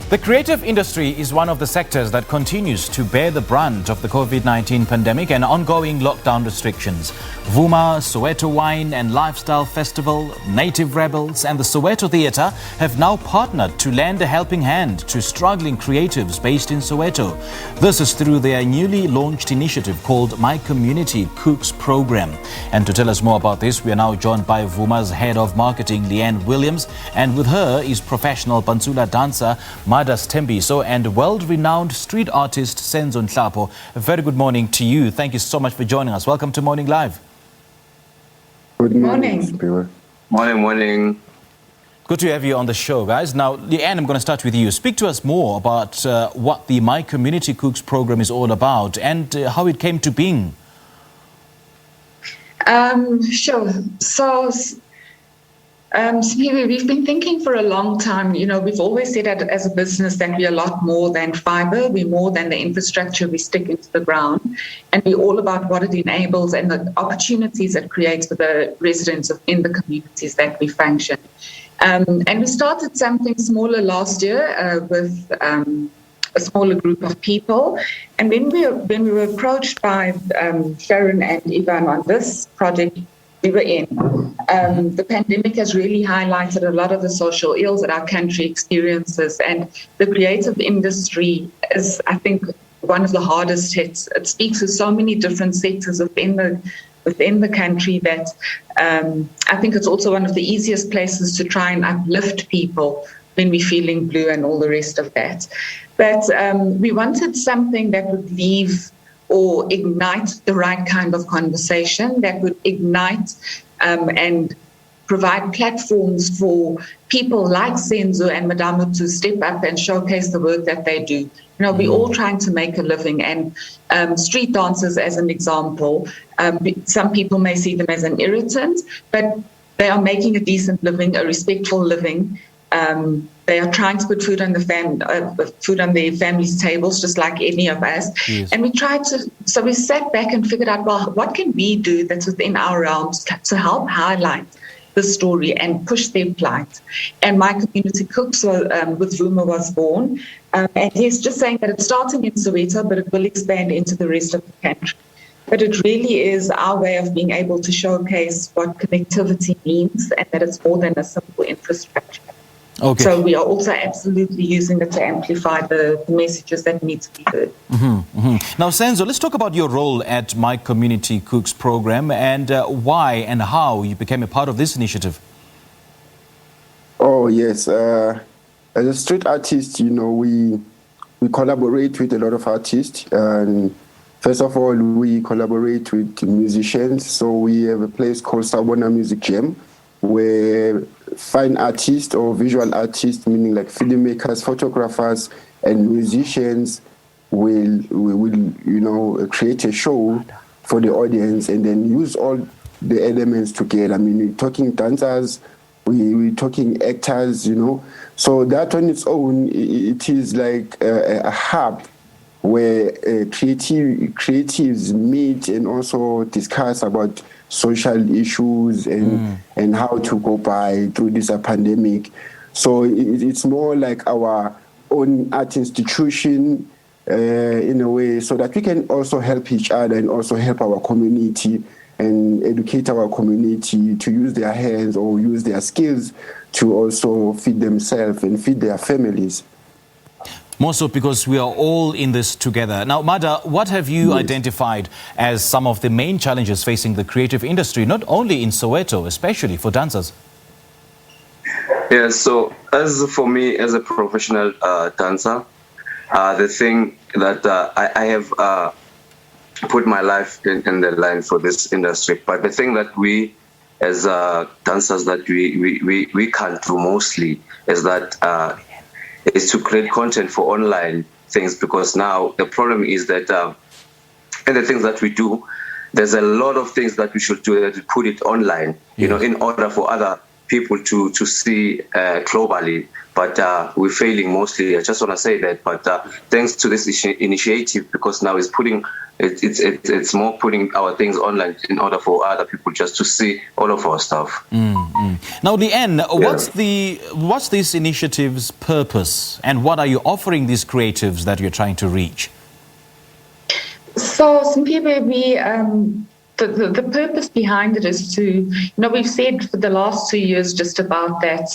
The creative industry is one of the sectors that continues to bear the brunt of the COVID-19 pandemic and ongoing lockdown restrictions. Vuma, Soweto Wine and Lifestyle Festival, Native Rebels and the Soweto Theatre have now partnered to lend a helping hand to struggling creatives based in Soweto. This is through their newly launched initiative called My Community Cooks Program. And to tell us more about this, we are now joined by Vuma's Head of Marketing, Lianne Williams, and with her is professional Pantsula dancer Mada Sithembiso and world-renowned street artist Senzo Nhlapo. A very good morning to you. Thank you so much for joining us. Welcome to Morning Live. Good morning. Morning. Good to have you on the show, guys. Now, Lianne, I'm going to start with you. Speak to us more about what the My Community Cooks program is all about and how it came to being. Sure. So, we've been thinking for a long time. You know, we've always said that as a business that we're a lot more than fiber. We're more than the infrastructure we stick into the ground. And we're all about what it enables and the opportunities it creates for the residents in the communities that we function. And we started something smaller last year with a smaller group of people. And when we were approached by Sharon and Ivan on this project we were in, the pandemic has really highlighted a lot of the social ills that our country experiences, and the creative industry is, I think, one of the hardest hits. It speaks to so many different sectors within the country that I think it's also one of the easiest places to try and uplift people when we're feeling blue and all the rest of that. But we wanted something that would leave or ignite the right kind of conversation, that would ignite and provide platforms for people like Senzo and Madame to step up and showcase the work that they do. You know, we're all trying to make a living, and street dancers, as an example, some people may see them as an irritant, but they are making a decent living, a respectful living. They are trying to put food on their families' tables, just like any of us. Yes. And so we sat back and figured out, well, what can we do that's within our realms to help highlight the story and push their plight? And My Community Cooks with Vuma was born. And he's just saying that it's starting in Soweto, but it will expand into the rest of the country. But it really is our way of being able to showcase what connectivity means and that it's more than a simple infrastructure. Okay. So we are also absolutely using it to amplify the messages that need to be heard. Now, Senzo, let's talk about your role at My Community Cooks program and why and how you became a part of this initiative. Oh, yes. As a street artist, you know, we collaborate with a lot of artists. And first of all, we collaborate with musicians. So we have a place called Soweto Music Jam, where fine artists or visual artists, meaning like filmmakers, photographers, and musicians will create a show for the audience and then use all the elements together. I mean, we're talking dancers, we're talking actors, you know. So that on its own, it is like a hub where creatives meet and also discuss about social issues and how to go by through this pandemic. So it's more like our own art institution in a way, so that we can also help each other and also help our community and educate our community to use their hands or use their skills to also feed themselves and feed their families. More so because we are all in this together. Now, Mada, what have you identified as some of the main challenges facing the creative industry, not only in Soweto, especially for dancers? Yeah, so as for me, as a professional dancer, the thing that I have put my life in the line for this industry, but the thing that we as dancers that we can't do mostly is that is to create content for online things, because now the problem is that in the things that we do, there's a lot of things that we should do that we put it online, you know, in order for other people to see globally. But we're failing mostly. I just want to say that. But thanks to this initiative, because now it's more putting our things online in order for other people just to see all of our stuff. Now, Lianne, what's this initiative's purpose, and what are you offering these creatives that you're trying to reach? So, the purpose behind it is to, we've said for the last 2 years just about that,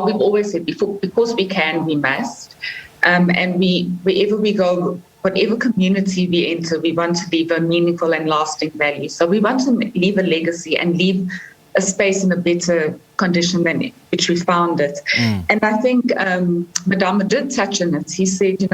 we've always said before, because we can, we must. And wherever we go, whatever community we enter, we want to leave a meaningful and lasting value. So we want to leave a legacy and leave a space in a better condition than which we found it. And I think Madama did touch on it. He said,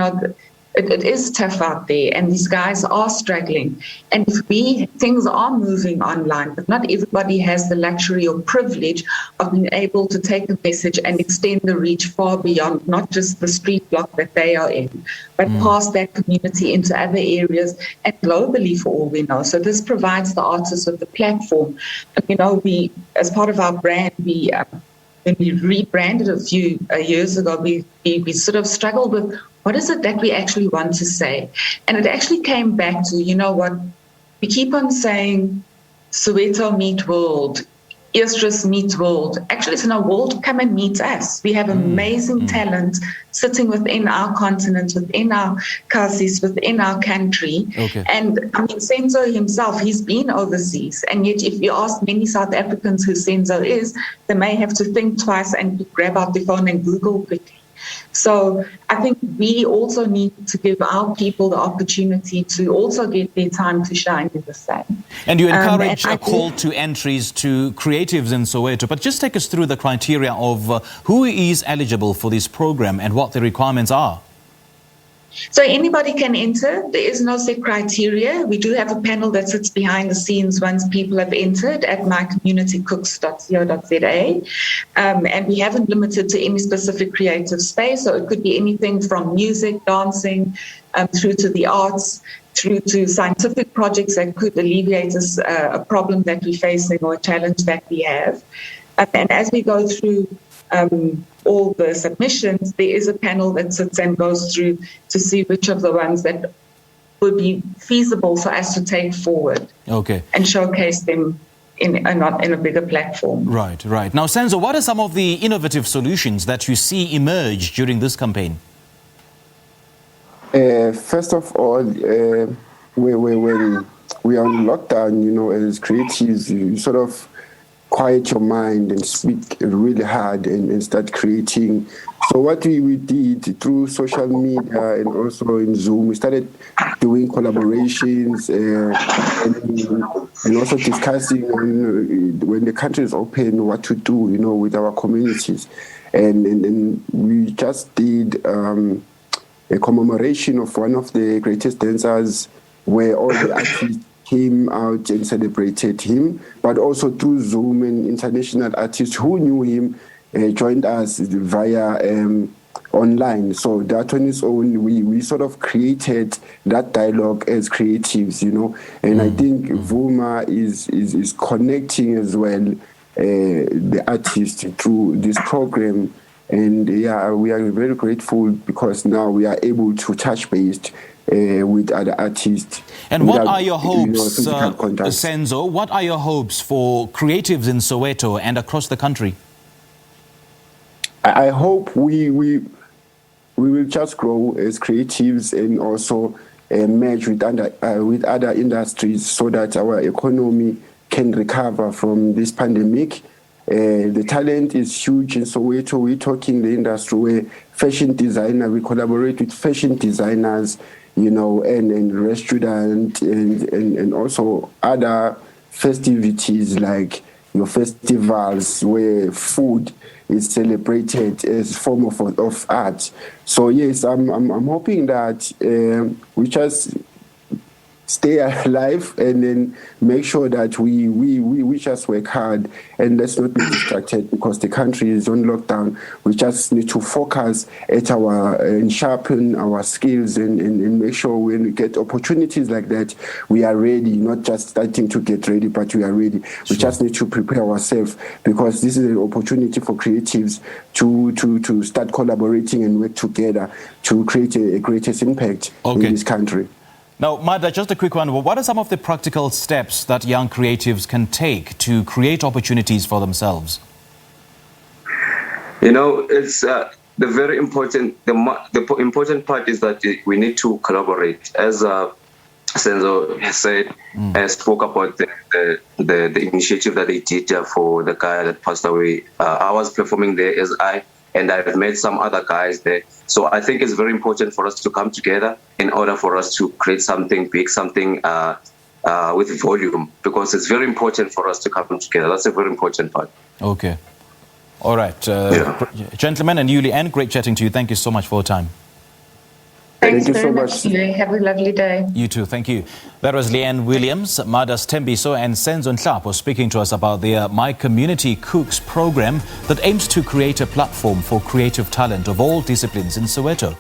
it is tough out there, and these guys are struggling. And things are moving online, but not everybody has the luxury or privilege of being able to take the message and extend the reach far beyond not just the street block that they are in, but past that community into other areas and globally for all we know. So this provides the artists with the platform. We, as part of our brand, when we rebranded a few years ago, we sort of struggled with what is it that we actually want to say? And it actually came back to, we keep on saying Soweto meet world, Eastris meet world. Actually, it's in a world, come and meet us. We have amazing talent sitting within our continent, within our Khasis, within our country. Okay. And Senzo himself, he's been overseas. And yet, if you ask many South Africans who Senzo is, they may have to think twice and grab out the phone and Google quickly. So I think we also need to give our people the opportunity to also get their time to shine in the sun. And you encourage a call to entries to creatives in Soweto, but just take us through the criteria of who is eligible for this program and what the requirements are. So anybody can enter. There is no set criteria. We do have a panel that sits behind the scenes once people have entered at mycommunitycooks.co.za. And we haven't limited to any specific creative space. So it could be anything from music, dancing, through to the arts, through to scientific projects that could alleviate us a problem that we're facing or a challenge that we have. And as we go through all the submissions, there is a panel that sits and goes through to see which of the ones that would be feasible for us to take forward. Okay. And showcase them in a bigger platform. Right. Now, Senzo, what are some of the innovative solutions that you see emerge during this campaign? First of all, when we are on lockdown, as creatives, you sort of quiet your mind and speak really hard and start creating. So what we did through social media and also in Zoom, we started doing collaborations and also discussing when the country is open, what to do, with our communities. And we just did a commemoration of one of the greatest dancers where all the artists came out and celebrated him, but also through Zoom and international artists who knew him joined us via online. So that on its own, we sort of created that dialogue as creatives, and I think Vuma is connecting as well the artists through this program. And we are very grateful because now we are able to touch base with other artists. And what are your hopes, Senzo? What are your hopes for creatives in Soweto and across the country? I hope we will just grow as creatives and also merge with other industries so that our economy can recover from this pandemic. The talent is huge in Soweto. We're talking the industry where fashion designer, we collaborate with fashion designers, and restaurant and also other festivities like your festivals where food is celebrated as a form of art. So yes, I'm hoping that we just stay alive and then make sure that we just work hard and let's not be distracted because the country is on lockdown. We just need to focus at and sharpen our skills and make sure when we get opportunities like that, we are ready, not just starting to get ready, but we are ready. We just need to prepare ourselves because this is an opportunity for creatives to start collaborating and work together to create a greatest impact in this country. Now, Mada, just a quick one. What are some of the practical steps that young creatives can take to create opportunities for themselves? You know, it's the very important. The important part is that we need to collaborate. As Senzo has said, spoke about the initiative that they did for the guy that passed away. I was performing there and I've met some other guys there. So I think it's very important for us to come together in order for us to create something big, something with volume, because it's very important for us to come together. That's a very important part. Okay. All right. Gentlemen and Lianne, great chatting to you. Thank you so much for your time. Thanks very much. Have a lovely day. You too. Thank you. That was Lianne Williams, Mada Sithembiso and Senzo Nhlapo speaking to us about their My Community Cooks program that aims to create a platform for creative talent of all disciplines in Soweto.